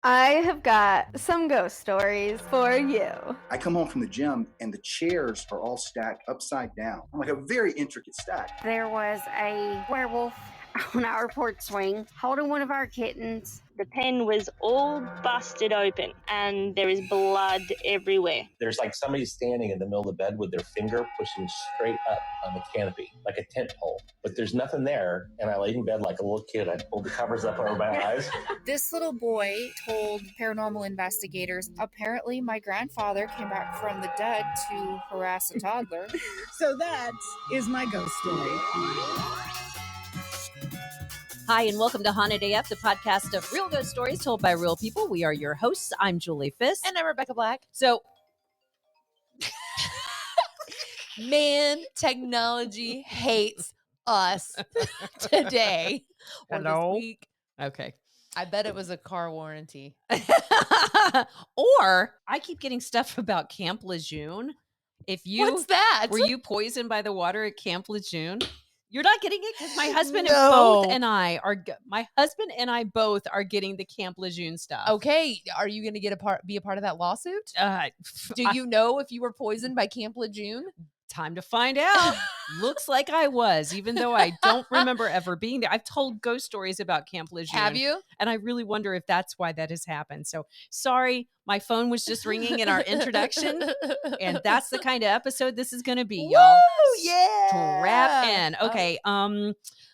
I have got some ghost stories for you. I come home from the gym and the chairs are all stacked upside down. I'm like a very intricate stack. There was a werewolf on our porch swing holding one of our kittens. The pen was all busted open and there is blood everywhere. There's like somebody standing in the middle of the bed with their finger pushing straight up on the canopy, like a tent pole. But there's nothing there. And I laid in bed like a little kid. I pulled the covers up over my eyes. This little boy told paranormal investigators, apparently my grandfather came back from the dead to harass a toddler. So that is my ghost story. Hi, and welcome to Haunted AF, the podcast of real ghost stories told by real people. We are your hosts. I'm Julie Fisk. And I'm Rebecca Black. So, man, technology hates us today. Or this week. Okay. I bet it was a car warranty. Or I keep getting stuff about Camp Lejeune. What's that? Were you poisoned by the water at Camp Lejeune? You're not getting it because my husband and my husband and I both are getting the Camp Lejeune stuff. Okay, are you going to be a part of that lawsuit? Do you know if you were poisoned by Camp Lejeune? Time to find out. Looks like I was, even though I don't remember ever being there. I've told ghost stories about Camp Lejeune. Have you? And I really wonder if that's why that has happened. So sorry, my phone was just ringing in our introduction. And that's the kind of episode this is going to be, y'all. Woo, yeah. Strap in. Okay.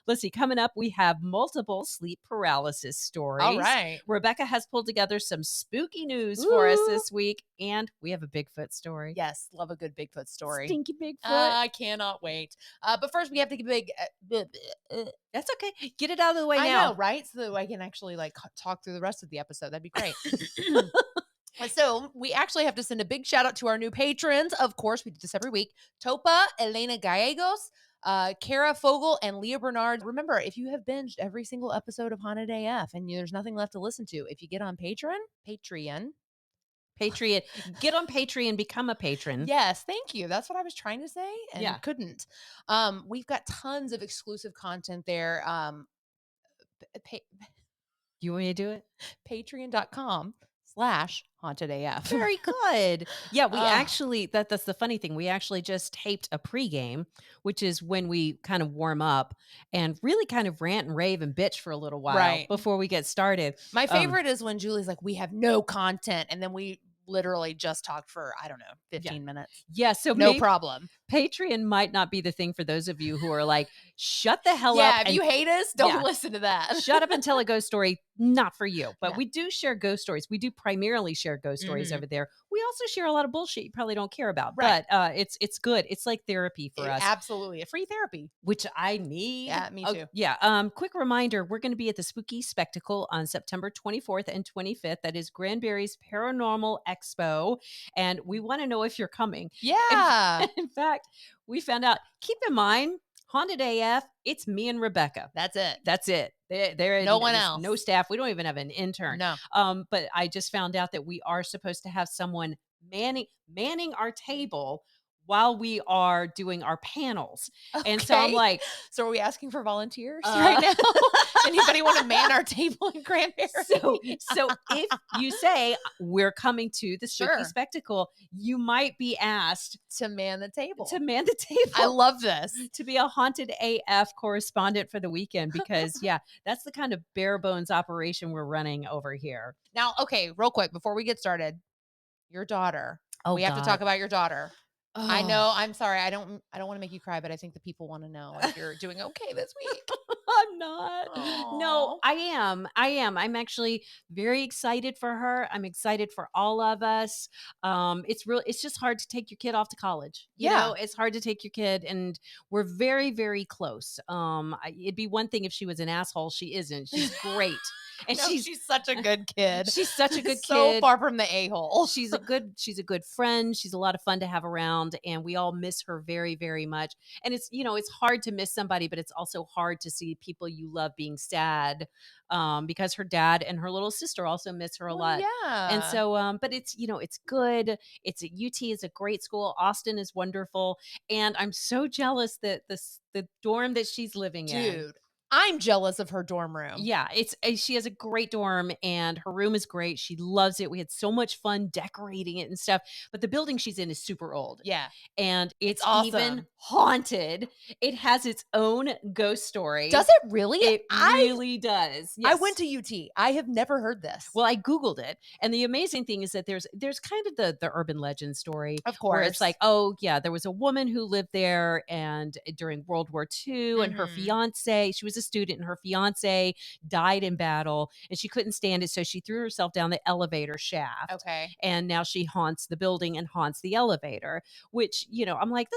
Let's see. Coming up, we have multiple sleep paralysis stories. All right. Rebecca has pulled together some spooky news for us this week. And we have a Bigfoot story. Yes. Love a good Bigfoot story. Stinky Bigfoot. I cannot wait. But first we have to give That's okay. Get it out of the way now. I know, right? So that I can actually talk through the rest of the episode. That'd be great. So we actually have to send a big shout out to our new patrons. Of course, we do this every week. Topa, Elena Gallegos, Kara Fogel, and Leah Bernard. Remember, if you have binged every single episode of Haunted AF and there's nothing left to listen to, if you get on Patreon, get on Patreon, become a patron. Yes, thank you. That's what I was trying to say and couldn't. We've got tons of exclusive content there. You want me to do it? Patreon.com/Haunted AF. Very good. Yeah, we actually, that's the funny thing. We actually just taped a pregame, which is when we kind of warm up and really kind of rant and rave and bitch for a little while before we get started. My favorite is when Julie's like, we have no content. And then we literally just talked for, 15 minutes. Yeah. So no problem. Patreon might not be the thing for those of you who are like, shut the hell up. Yeah, if you hate us, don't listen to that. Shut up and tell a ghost story. Not for you. But we do share ghost stories. We do primarily share ghost stories over there. We also share a lot of bullshit you probably don't care about. Right. But it's good. It's like therapy for us. Absolutely. A free therapy. Which I need. Yeah, me too. Quick reminder, we're going to be at the Spooky Spectacle on September 24th and 25th. That is Granbury's Paranormal Expo. And we want to know if you're coming. Yeah. In fact, we found out, keep in mind, Haunted AF, it's me and Rebecca. That's it. There no one else. No staff. We don't even have an intern. No. But I just found out that we are supposed to have someone manning our table while we are doing our panels. Okay. And so I'm like, so are we asking for volunteers right now? Anybody want to man our table in Cranberry? So if you say we're coming to the Spooky Spectacle, you might be asked to man the table. I love this. To be a Haunted AF correspondent for the weekend because that's the kind of bare bones operation we're running over here. Now, okay, real quick before we get started, your daughter. We have to talk about your daughter. Oh. I know. I'm sorry. I don't want to make you cry, but I think the people want to know if you're doing okay this week. I'm not. Aww. No, I am. I'm actually very excited for her. I'm excited for all of us. It's just hard to take your kid off to college. You know, it's hard to take your kid, and we're very, very close. It'd be one thing if she was an asshole. She isn't. She's great. And she's such a good kid. She's such a good kid. So far from the a-hole. She's a good friend. She's a lot of fun to have around, and we all miss her very, very much. And it's hard to miss somebody, but it's also hard to see people you love being sad because her dad and her little sister also miss her a lot. Yeah. And so, but it's good. It's at UT. It's a great school. Austin is wonderful, and I'm so jealous that the dorm that she's living in. Dude. I'm jealous of her dorm room. Yeah, she has a great dorm and her room is great. She loves it. We had so much fun decorating it and stuff. But the building she's in is super old. Yeah. And it's awesome. even haunted. It has its own ghost story. Does it really? It really does. I Yes. went to UT. I have never heard this. Well, I Googled it. And the amazing thing is that there's kind of the urban legend story. Of course. Where it's like, oh, yeah, there was a woman who lived there and during World War II, and her fiance, she was a student, and her fiance died in battle, and she couldn't stand it. So she threw herself down the elevator shaft. Okay. And now she haunts the building and haunts the elevator, which, I'm like,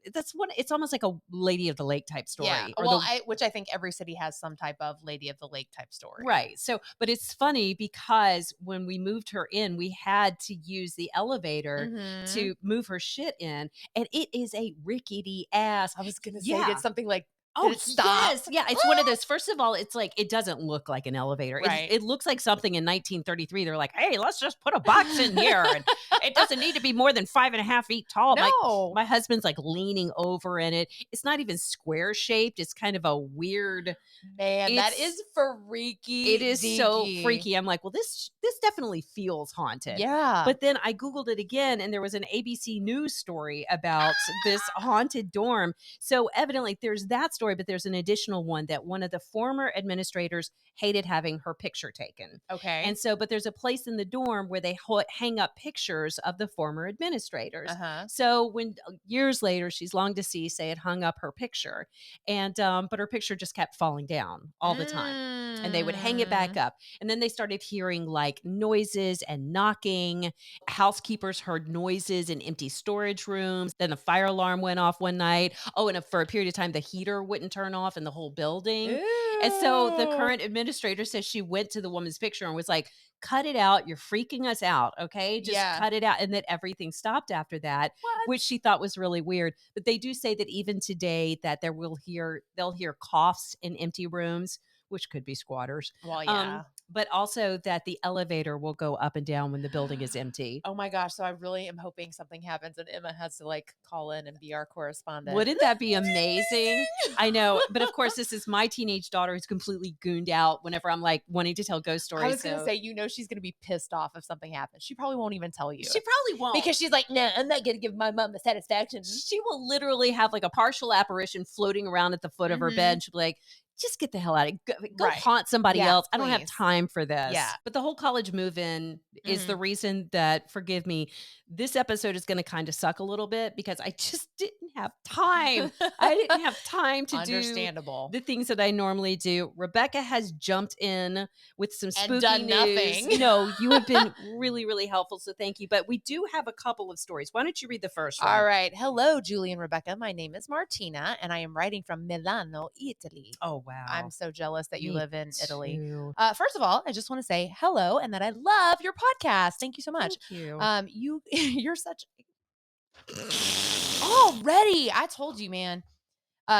it's almost like a Lady of the Lake type story. Yeah. Well, which I think every city has some type of Lady of the Lake type story. Right. So, but it's funny because when we moved her in, we had to use the elevator to move her shit in. And it is a rickety ass. I was going to say, did something like, did it stop? Yes. Yeah. It's one of those. First of all, it's like, it doesn't look like an elevator. Right. It looks like something in 1933. They're like, hey, let's just put a box in here. And it doesn't need to be more than 5.5 feet tall. No. My husband's like leaning over in it. It's not even square shaped. It's kind of a weird. Man, that is freaky. It is so freaky. I'm like, well, this definitely feels haunted. Yeah. But then I Googled it again, and there was an ABC News story about this haunted dorm. So evidently there's that story, but there's an additional one that one of the former administrators hated having her picture taken. Okay. And so, but there's a place in the dorm where they hang up pictures of the former administrators. So when years later, she's long deceased, they had hung up her picture, and but her picture just kept falling down all the time, and they would hang it back up. And then they started hearing like noises and knocking. Housekeepers heard noises in empty storage rooms. Then a fire alarm went off one night. Oh, and for a period of time, the heater wouldn't turn off in the whole building. Ew. And so the current administrator says she went to the woman's picture and was like, cut it out. You're freaking us out. Okay. Just cut it out. And that everything stopped after that, which she thought was really weird. But they do say that even today that they'll hear coughs in empty rooms, which could be squatters. Well, yeah. But also that the elevator will go up and down when the building is empty. Oh my gosh. So I really am hoping something happens and Emma has to like call in and be our correspondent. Wouldn't that be amazing? I know. But of course, this is my teenage daughter who's completely gooned out whenever I'm like wanting to tell ghost stories. I was going to say, she's going to be pissed off if something happens. She probably won't even tell you. She probably won't. Because she's like, no, I'm not going to give my mom the satisfaction. She will literally have like a partial apparition floating around at the foot of her bed. And she'll be like, just get the hell out of it. Go haunt somebody else. I don't have time for this. Yeah. But the whole college move-in is the reason that, forgive me, this episode is going to kind of suck a little bit because I just didn't have time. I didn't have time to do the things that I normally do. Rebecca has jumped in with some spooky and done news. Nothing. No, you have been really, really helpful. So thank you. But we do have a couple of stories. Why don't you read the first one? All right. Hello, Julie and Rebecca. My name is Martina, and I am writing from Milano, Italy. Oh, wow. I'm so jealous that you live in Italy. Too. First of all, I just want to say hello and that I love your podcast. Thank you so much. Thank you. You're such already. I told you, man.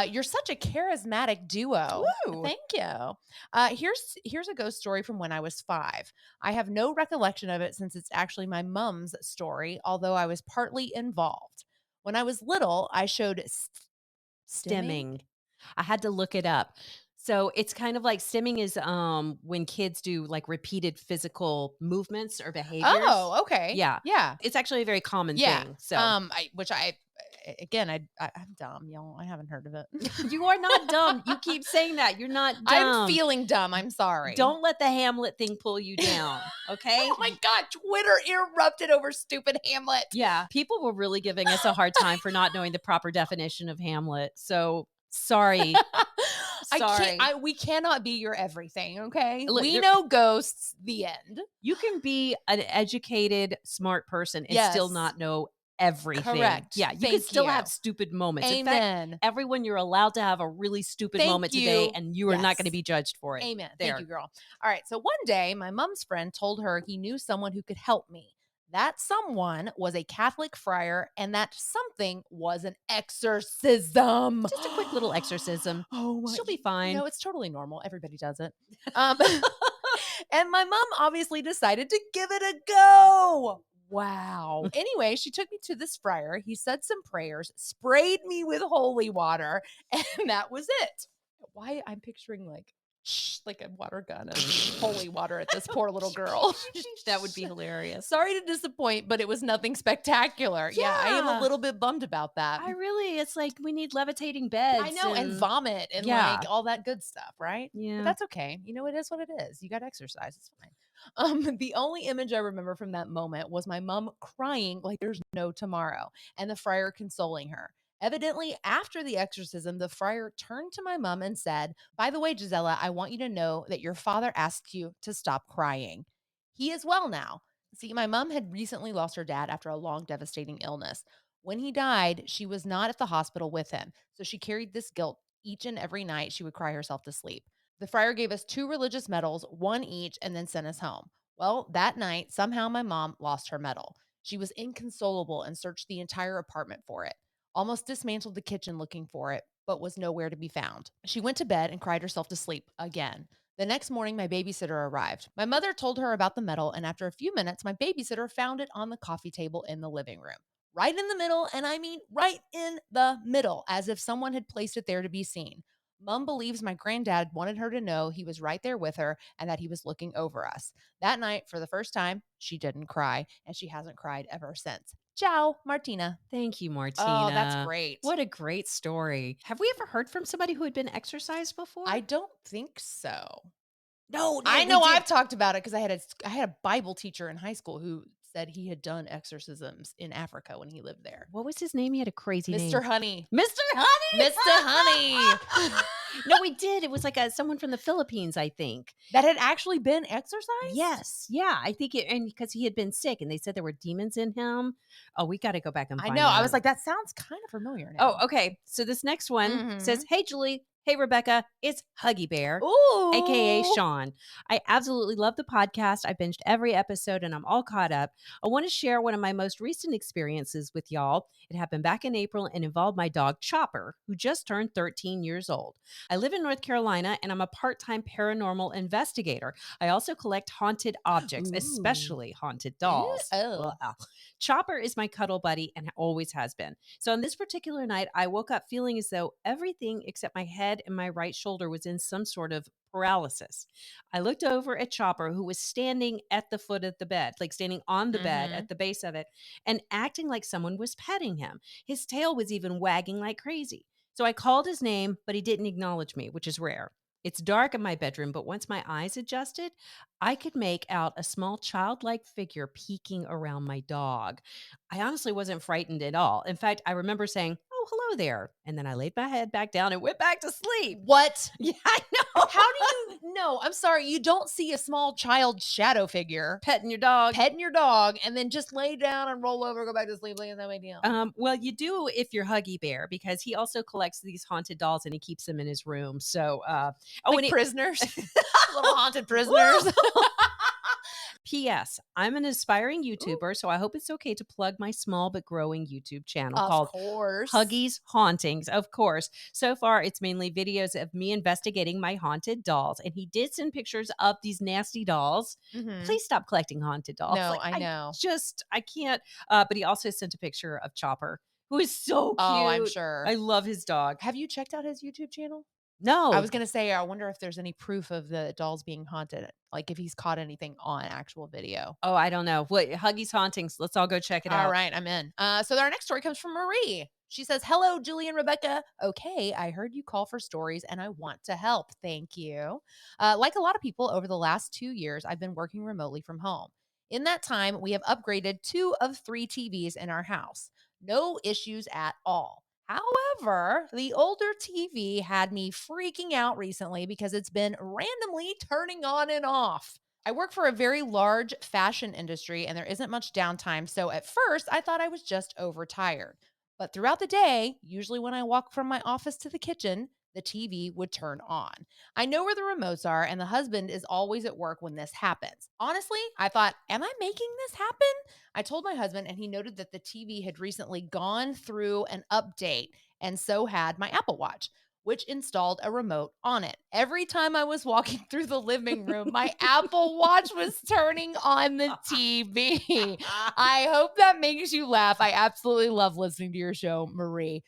You're such a charismatic duo. Woo. Thank you. Here's a ghost story from when I was 5. I have no recollection of it since it's actually my mom's story, although I was partly involved. When I was little, I showed stimming. I had to look it up. So it's kind of like stimming is when kids do like repeated physical movements or behaviors. Oh, okay. Yeah. Yeah. It's actually a very common thing. So I'm dumb, y'all. I haven't heard of it. You are not dumb. You keep saying that. You're not dumb. I'm feeling dumb. I'm sorry. Don't let the Hamlet thing pull you down. Okay. Oh my God. Twitter erupted over stupid Hamlet. Yeah. People were really giving us a hard time for not knowing the proper definition of Hamlet. So sorry. We cannot be your everything, okay? Look, we know ghosts, the end. You can be an educated, smart person and still not know everything. Correct. Yeah, you can still have stupid moments. Amen. In fact, everyone, you're allowed to have a really stupid moment today, and you are not going to be judged for it. Amen. Thank you, girl. All right, so one day, my mom's friend told her he knew someone who could help me. That someone was a Catholic friar, and that something was an exorcism. Just a quick little exorcism. Oh my! She'll be fine. No, it's totally normal. Everybody does it. And my mom obviously decided to give it a go. Wow. Anyway, she took me to this friar. He said some prayers, sprayed me with holy water, and that was it. Why I'm picturing like a water gun and holy water at this poor little girl. That would be hilarious. Sorry to disappoint, but it was nothing spectacular. Yeah, I am a Yeah. little bit bummed about that. It's like we need levitating beds. I know, and vomit and Yeah. like all that good stuff, right? Yeah. But that's okay. You know, it is what it is. You got to exercise. It's fine. The only image I remember from that moment was my mom crying like there's no tomorrow and the friar consoling her. Evidently, after the exorcism, the friar turned to my mom and said, "By the way, Gisela, I want you to know that your father asked you to stop crying. He is well now." See, my mom had recently lost her dad after a long, devastating illness. When he died, she was not at the hospital with him, so she carried this guilt each and every night she would cry herself to sleep. The friar gave us 2 religious medals, one each, and then sent us home. Well, that night, somehow my mom lost her medal. She was inconsolable and searched the entire apartment for it. Almost dismantled the kitchen looking for it, but was nowhere to be found. She went to bed and cried herself to sleep again. The next morning, my babysitter arrived. My mother told her about the medal, and after a few minutes, my babysitter found it on the coffee table in the living room. Right in the middle, and I mean right in the middle, as if someone had placed it there to be seen. Mom believes my granddad wanted her to know he was right there with her and that he was looking over us. That night, for the first time, she didn't cry, and she hasn't cried ever since. Ciao, Martina. Thank you, Martina. Oh, that's great. What a great story. Have we ever heard from somebody who had been exorcised before? I don't think so. No, I we know did. I've talked about it because I had a Bible teacher in high school who said he had done exorcisms in Africa when he lived there. What was his name? He had a crazy name. Mr. Honey. Mr. Honey. Mr. Honey. No, we did. It was like someone from the Philippines, I think. That had actually been exorcised? Yes. Yeah. I think and because he had been sick and they said there were demons in him. Oh, we got to go back and find I know. I was out. like, that sounds kind of familiar now. Oh, okay. So this next one Mhm. says, "Hey, Julie. Hey, Rebecca. It's Huggy Bear." Ooh. AKA Sean. I absolutely love the podcast. I binged every episode and I'm all caught up. I want to share one of my most recent experiences with y'all. It happened back in April and involved my dog Chopper, who just turned 13 years old. I live in North Carolina and I'm a part-time paranormal investigator. I also collect haunted objects, Ooh. especially haunted dolls. Oh. Well, Chopper is my cuddle buddy and always has been. So on this particular night, I woke up feeling as though everything except my head and my right shoulder was in some sort of paralysis. I looked over at Chopper, who was standing at the foot of the bed, like standing on the bed at the base of it, and acting like someone was petting him. His tail was even wagging like crazy. So I called his name, but he didn't acknowledge me, which is rare. It's dark in my bedroom, but once my eyes adjusted, I could make out a small childlike figure peeking around my dog. I honestly wasn't frightened at all. In fact, I remember saying, "Oh, hello there." And then I laid my head back down and went back to sleep. What? Yeah, I know. How do you know? I'm sorry. You don't see a small child shadow figure Petting your dog. petting your dog and then just lay down and roll over, go back to sleep like it's no big deal. Well, you do if you're Huggy Bear, because he also collects these haunted dolls and he keeps them in his room. So, Like prisoners, little haunted prisoners. P.S. I'm an aspiring YouTuber, so I hope it's okay to plug my small but growing YouTube channel Of called course. Huggy's Hauntings. Of course. So far, it's mainly videos of me investigating my haunted dolls. And he did send pictures of these nasty dolls. Mhm. Please stop collecting haunted dolls. No, I know. I can't. But he also sent a picture of Chopper, who is so cute. Oh, I'm sure. I love his dog. Have you checked out his YouTube channel? No. I was going to say, I wonder if there's any proof of the dolls being haunted, like if he's caught anything on actual video. Oh, I don't know. What Huggy's Hauntings? Let's all go check it out. All right, I'm in. So our next story comes from Marie. She says, "Hello, Julie and Rebecca. Okay, I heard you call for stories and I want to help. Thank you. Like a lot of people over the last 2 years, I've been working remotely from home. In that time, we have upgraded 2 of 3 TVs in our house. No issues at all. However, the older TV had me freaking out recently because it's been randomly turning on and off. I work for a very large fashion industry and there isn't much downtime, so at first I thought I was just overtired. But throughout the day, usually when I walk from my office to the kitchen, the TV would turn on. I know where the remotes are, and the husband is always at work when this happens. Honestly, I thought, am I making this happen? I told my husband, and he noted that the TV had recently gone through an update, and so had my Apple Watch, which installed a remote on it. Every time I was walking through the living room, my Apple Watch was turning on the TV. I hope that makes you laugh. I absolutely love listening to your show, Marie.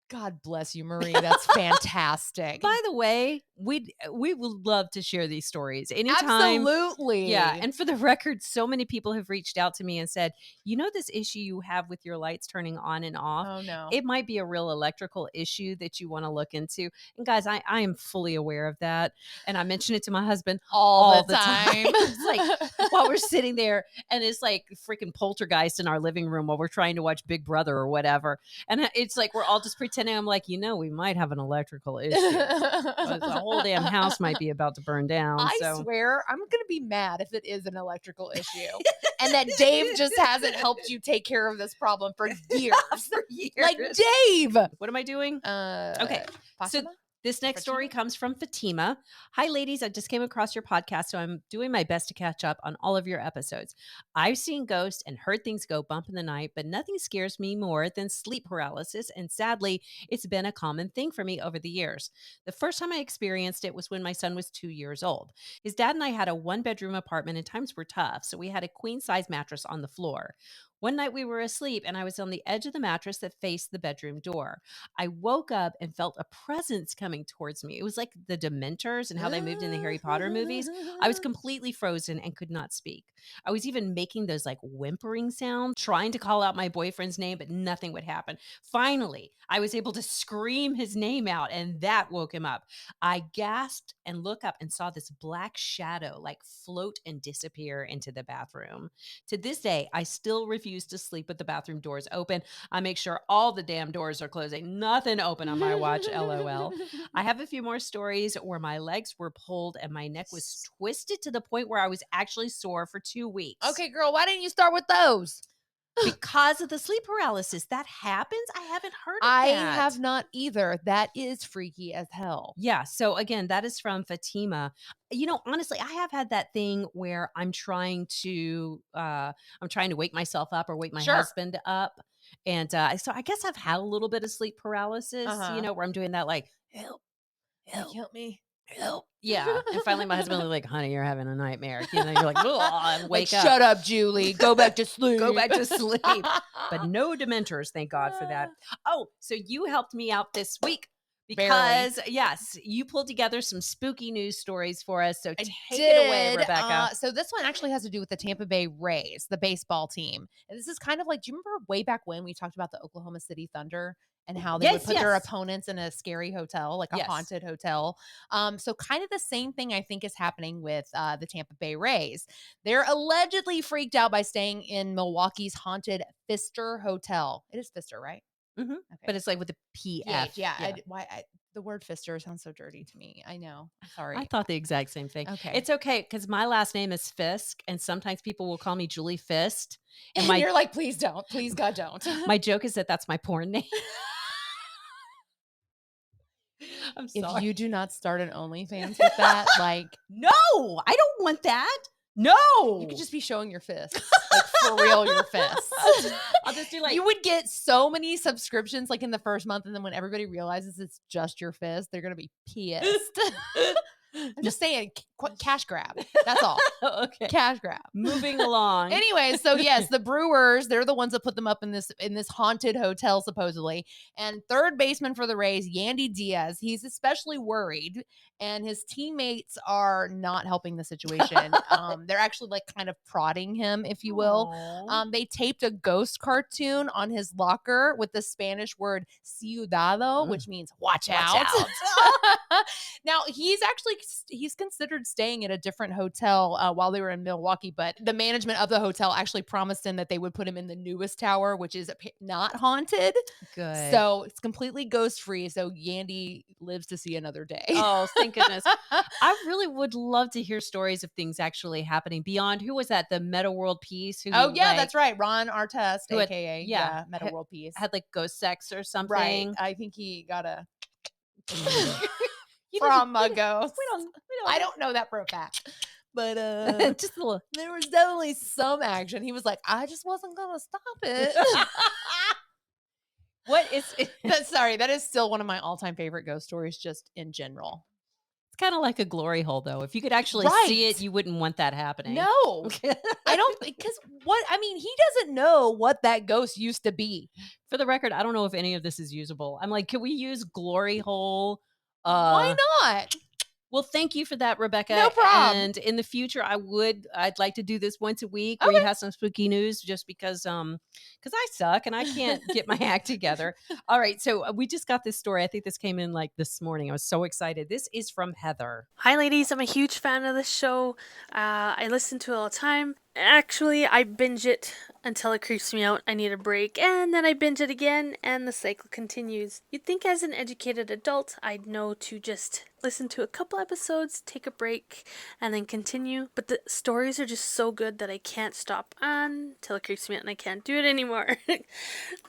God bless you, Marie. That's fantastic. By the way, we would love to share these stories anytime. Absolutely. Yeah. And for the record, so many people have reached out to me and said, you know, this issue you have with your lights turning on and off, Oh no. it might be a real electrical issue that you want to look into. And guys, I am fully aware of that. And I mention it to my husband all the time. It's like while we're sitting there and it's like freaking poltergeist in our living room while we're trying to watch Big Brother or whatever. And it's like we're all just pretending. I'm like, you know, we might have an electrical issue. The whole damn house might be about to burn down. I swear I'm going to be mad if it is an electrical issue and that Dave just hasn't helped you take care of this problem for years. Like, Dave. What am I doing? Okay. Fatima? So this next story comes from Fatima. Hi, ladies. I just came across your podcast, so I'm doing my best to catch up on all of your episodes. I've seen ghosts and heard things go bump in the night, but nothing scares me more than sleep paralysis. And sadly, it's been a common thing for me over the years. The first time I experienced it was when my son was 2 years old. His dad and I had a 1-bedroom apartment and times were tough, so we had a queen-size mattress on the floor. One night we were asleep and I was on the edge of the mattress that faced the bedroom door. I woke up and felt a presence coming towards me. It was like the Dementors and how they moved in the Harry Potter movies. I was completely frozen and could not speak. I was even making those like whimpering sounds, trying to call out my boyfriend's name, but nothing would happen. Finally, I was able to scream his name out and that woke him up. I gasped and looked up and saw this black shadow like float and disappear into the bathroom. To this day, I still refuse to sleep with the bathroom doors open. I make sure all the damn doors are closing. Nothing open on my watch, LOL. I have a few more stories where my legs were pulled and my neck was twisted to the point where I was actually sore for 2 weeks. Okay, girl, why didn't you start with those? Because of the sleep paralysis. That happens? I haven't heard of I that. have not either. That is freaky as hell. Yeah. So again, that is from Fatima. You know, honestly, I have had that thing where I'm trying to wake myself up or wake my husband up. And so I guess I've had a little bit of sleep paralysis, you know, where I'm doing that like, help me. Help. Yeah. And finally my husband was like, honey, you're having a nightmare. You know, you're like, and wake up. Shut up, Julie. Go back to sleep. Go back to sleep. But no Dementors, thank God for that. Oh, so you helped me out this week because, yes, you pulled together some spooky news stories for us. So take it away, Rebecca. So this one actually has to do with the Tampa Bay Rays, the baseball team. And this is kind of like, do you remember way back when we talked about the Oklahoma City Thunder? And how they would put their opponents in a scary hotel, like a haunted hotel. So kind of the same thing I think is happening with the Tampa Bay Rays. They're allegedly freaked out by staying in Milwaukee's haunted Pfister Hotel. It is Pfister, right? Mm-hmm. Okay. But it's like with a PF. Yeah. The word Pfister sounds so dirty to me. I know. I'm sorry. I thought the exact same thing. Okay. It's okay because my last name is Fisk, and sometimes people will call me Julie Fist. And you're like, please don't. Please, God, don't. My joke is that that's my porn name. I'm sorry. If you do not start an OnlyFans with that, like, no, I don't want that. No, you could just be showing your fists, like for real, your fists. I'll just do like, you would get so many subscriptions like in the first month, and then when everybody realizes it's just your fist, they're gonna be pissed. I'm just saying, cash grab. That's all. Okay. Cash grab. Moving along. Anyway, so yes, the Brewers, they're the ones that put them up in this haunted hotel, supposedly. And third baseman for the Rays, Yandy Diaz, he's especially worried. And his teammates are not helping the situation. They're actually like kind of prodding him, if you will. They taped a ghost cartoon on his locker with the Spanish word ciudado, which means watch out. Now, he's considered staying at a different hotel while they were in Milwaukee, but the management of the hotel actually promised him that they would put him in the newest tower, which is not haunted. Good. So it's completely ghost free. So Yandy lives to see another day. Oh, thank goodness. I really would love to hear stories of things actually happening beyond, who was that? The Meta World Peace? That's right. Ron Artest, aka Meta World Peace. Had like ghost sex or something. Right. I think he got a from a ghost. I don't know that for a fact. But just a little. There was definitely some action. He was like, I just wasn't gonna stop it. What is it? That is still one of my all-time favorite ghost stories, just in general. It's kind of like a glory hole, though. If you could actually see it, Right. you wouldn't want that happening. No, I don't think, because he doesn't know what that ghost used to be. For the record, I don't know if any of this is usable. I'm like, can we use glory hole? Why not? Well, thank you for that, Rebecca. No problem. And in the future, I'd like to do this once a week where you have some spooky news, just because I suck and I can't get my act together. All right, so we just got this story. I think this came in like this morning. I was so excited. This is from Heather. Hi, ladies. I'm a huge fan of this show. I listen to it all the time. Actually, I binge it until it creeps me out. I need a break, and then I binge it again, and the cycle continues. You'd think as an educated adult, I'd know to just listen to a couple episodes, take a break, and then continue. But the stories are just so good that I can't stop until it creeps me out, and I can't do it anymore.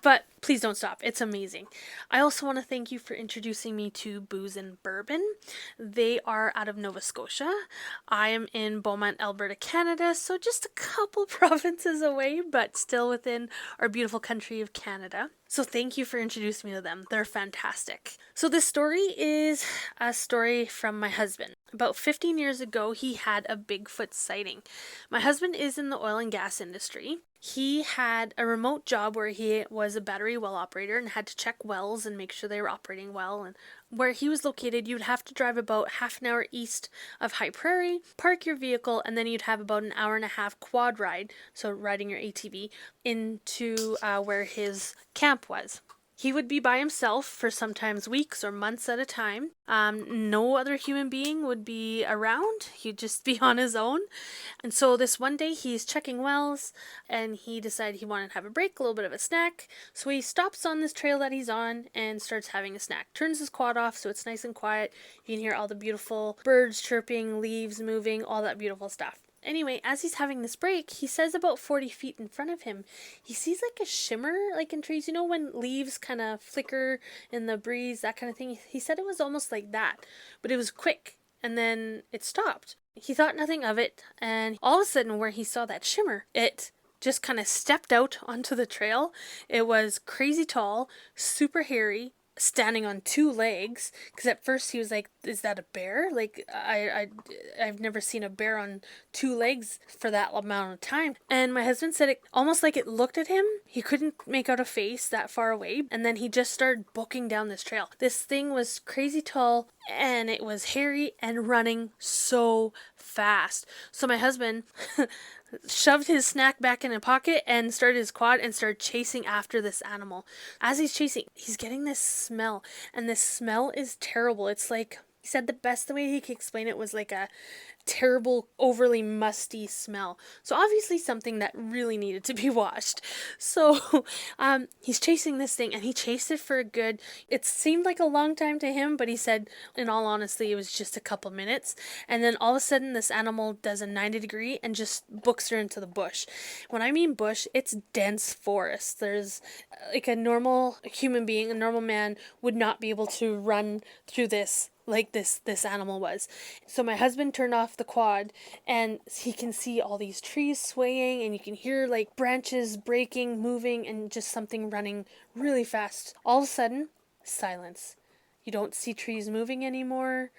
But please don't stop. It's amazing. I also want to thank you for introducing me to Booze and Bourbon. They are out of Nova Scotia. I am in Beaumont, Alberta, Canada, so just a couple provinces away, but still within our beautiful country of Canada. So thank you for introducing me to them. They're fantastic. So this story is a story from my husband. About 15 years ago, he had a Bigfoot sighting. My husband is in the oil and gas industry. He had a remote job where he was a battery well operator and had to check wells and make sure they were operating well. And where he was located, you'd have to drive about half an hour east of High Prairie, park your vehicle, and then you'd have about an hour and a half quad ride, so riding your ATV, into where his camp was. He would be by himself for sometimes weeks or months at a time. No other human being would be around. He'd just be on his own. And so this one day he's checking wells and he decided he wanted to have a break, a little bit of a snack. So he stops on this trail that he's on and starts having a snack. Turns his quad off so it's nice and quiet. You can hear all the beautiful birds chirping, leaves moving, all that beautiful stuff. Anyway, as he's having this break, he says about 40 feet in front of him, he sees like a shimmer, like in trees, you know, when leaves kind of flicker in the breeze, that kind of thing. He said it was almost like that, but it was quick, and then it stopped. He thought nothing of it, and all of a sudden where he saw that shimmer, it just kind of stepped out onto the trail. It was crazy tall, super hairy, standing on two legs, because at first he was like, is that a bear? Like, I've never seen a bear on two legs for that amount of time. And my husband said it almost like it looked at him. He couldn't make out a face that far away, and then he just started booking down this trail. This thing was crazy tall, and it was hairy and running so fast. So my husband shoved his snack back in a pocket and started his quad and started chasing after this animal. As he's chasing, he's getting this smell, and this smell is terrible. It's like, he said the best way he could explain it was like a terrible, overly musty smell. So obviously something that really needed to be washed. So he's chasing this thing, and he chased it for a good, it seemed like a long time to him, but he said in all honesty it was just a couple minutes. And then all of a sudden this animal does a 90-degree and just books her into the bush. When I mean bush, it's dense forest. There's like a normal human being, a normal man would not be able to run through this like this animal was. So my husband turned off the quad, and he can see all these trees swaying, and you can hear like branches breaking, moving, and just something running really fast. All of a sudden, silence. You don't see trees moving anymore.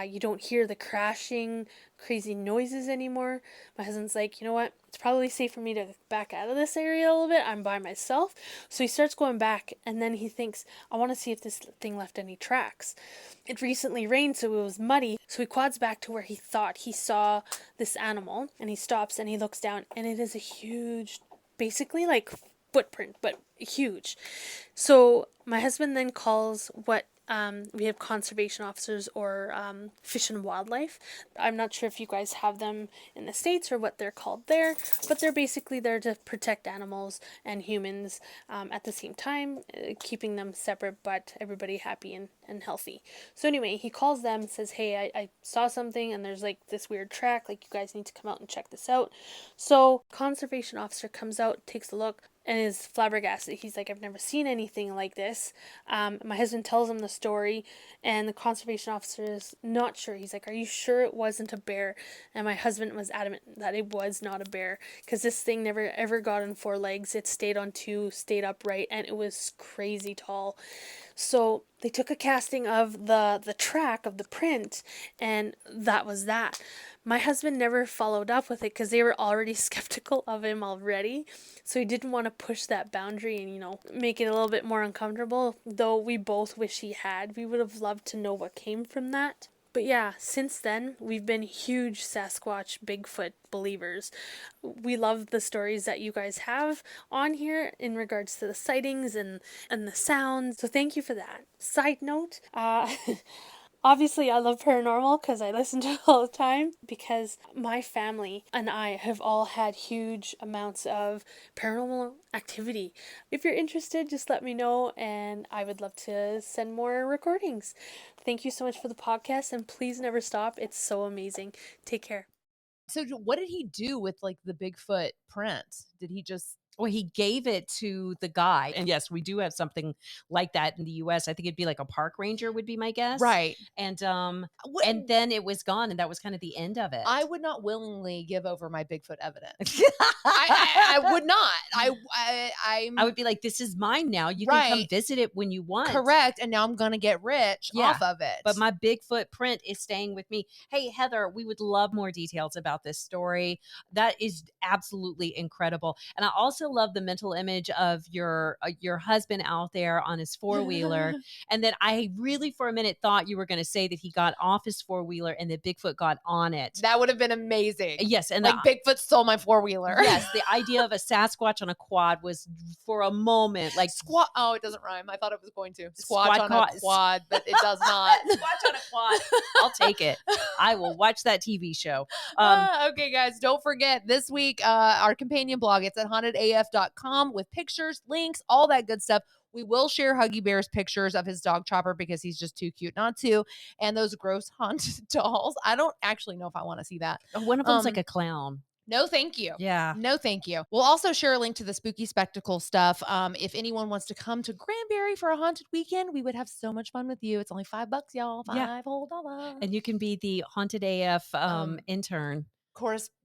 You don't hear the crashing, crazy noises anymore. My husband's like, you know what? It's probably safe for me to back out of this area a little bit. I'm by myself. So he starts going back, and then he thinks, I want to see if this thing left any tracks. It recently rained, so it was muddy. So he quads back to where he thought he saw this animal, and he stops and he looks down, and it is a huge, basically like footprint, but huge. So my husband then calls what we have conservation officers or Fish and Wildlife. I'm not sure if you guys have them in the States or what they're called there, but they're basically there to protect animals and humans at the same time, keeping them separate but everybody happy and healthy. So anyway, he calls them and says, hey, I saw something and there's like this weird track, like you guys need to come out and check this out. So conservation officer comes out, takes a look, and is flabbergasted. He's like, I've never seen anything like this. My husband tells him the story, and the conservation officer is not sure. He's like, are you sure it wasn't a bear? And my husband was adamant that it was not a bear, because this thing never ever got on four legs. It stayed on two, stayed upright, and it was crazy tall. So they took a casting of the track of the print, and that was that. My husband never followed up with it because they were already skeptical of him already. So he didn't want to push that boundary and, make it a little bit more uncomfortable. Though we both wish he had. We would have loved to know what came from that. But yeah, since then, we've been huge Sasquatch, Bigfoot believers. We love the stories that you guys have on here in regards to the sightings and the sounds. So thank you for that. Side note, obviously, I love paranormal because I listen to it all the time, because my family and I have all had huge amounts of paranormal activity. If you're interested, just let me know and I would love to send more recordings. Thank you so much for the podcast, and please never stop. It's so amazing. Take care. So what did he do with like the Bigfoot print? Did he just Well, he gave it to the guy. And yes, we do have something like that in the US. I think it'd be like a park ranger would be my guess. right? And then it was gone, and that was kind of the end of it. I would not willingly give over my Bigfoot evidence. I would not. I would be like, this is mine now. You can come Right. visit it when you want. correct, and now I'm gonna get rich Yeah, off of it. But my Bigfoot print is staying with me. Hey, Heather, we would love more details about this story. That is absolutely incredible. And I also love the mental image of your husband out there on his four-wheeler. And then I really for a minute thought you were going to say that he got off his four-wheeler and that Bigfoot got on it. that would have been amazing. Yes, and like Bigfoot stole my four-wheeler. yes, the idea of a Sasquatch on a quad was for a moment like Squat. Oh, it doesn't rhyme. I thought it was going to. Squatch Squad on quad- a quad, but it does not. Squatch on a quad. I'll take it. I will watch that TV show. Okay, guys, don't forget this week, our companion blog, it's at hauntedaf.com with pictures, links, all that good stuff. We will share Huggy Bear's pictures of his dog Chopper because he's just too cute not to. And those gross haunted dolls. I don't actually know if I want to see that. One of them's like a clown. No, thank you. Yeah. No, thank you. We'll also share a link to the spooky spectacle stuff. If anyone wants to come to Granbury for a haunted weekend, we would have so much fun with you. It's only $5, y'all. $5 whole dollars. And you can be the Haunted AF intern.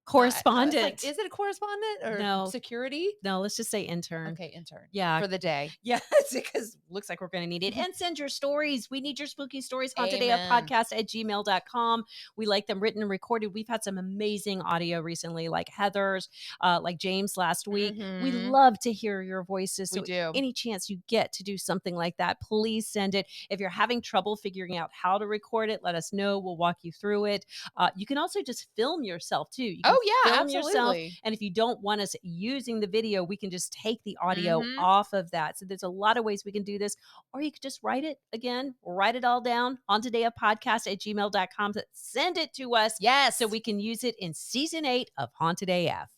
Correspondent. Is it a correspondent or No. security? No, let's just say intern. Okay, intern. Yeah. For the day. Yes, because looks like we're going to need it. And send your stories. We need your spooky stories. Amen. HauntedAFpodcast@gmail.com. We like them written and recorded. We've had some amazing audio recently, like Heather's, like James last week. We Mhm. love to hear your voices. We So do. any chance you get to do something like that, please send it. If you're having trouble figuring out how to record it, let us know. We'll walk you through it. You can also just film yourself too. You can Oh, yeah, film yourself. absolutely. And if you don't want us using the video, we can just take the audio Mhm. off of that. So there's a lot of ways we can do this. Or you could just write it again, write it all down on todayofpodcast@gmail.com. Send it to us. Yes. So we can use it in season 8 of Haunted AF.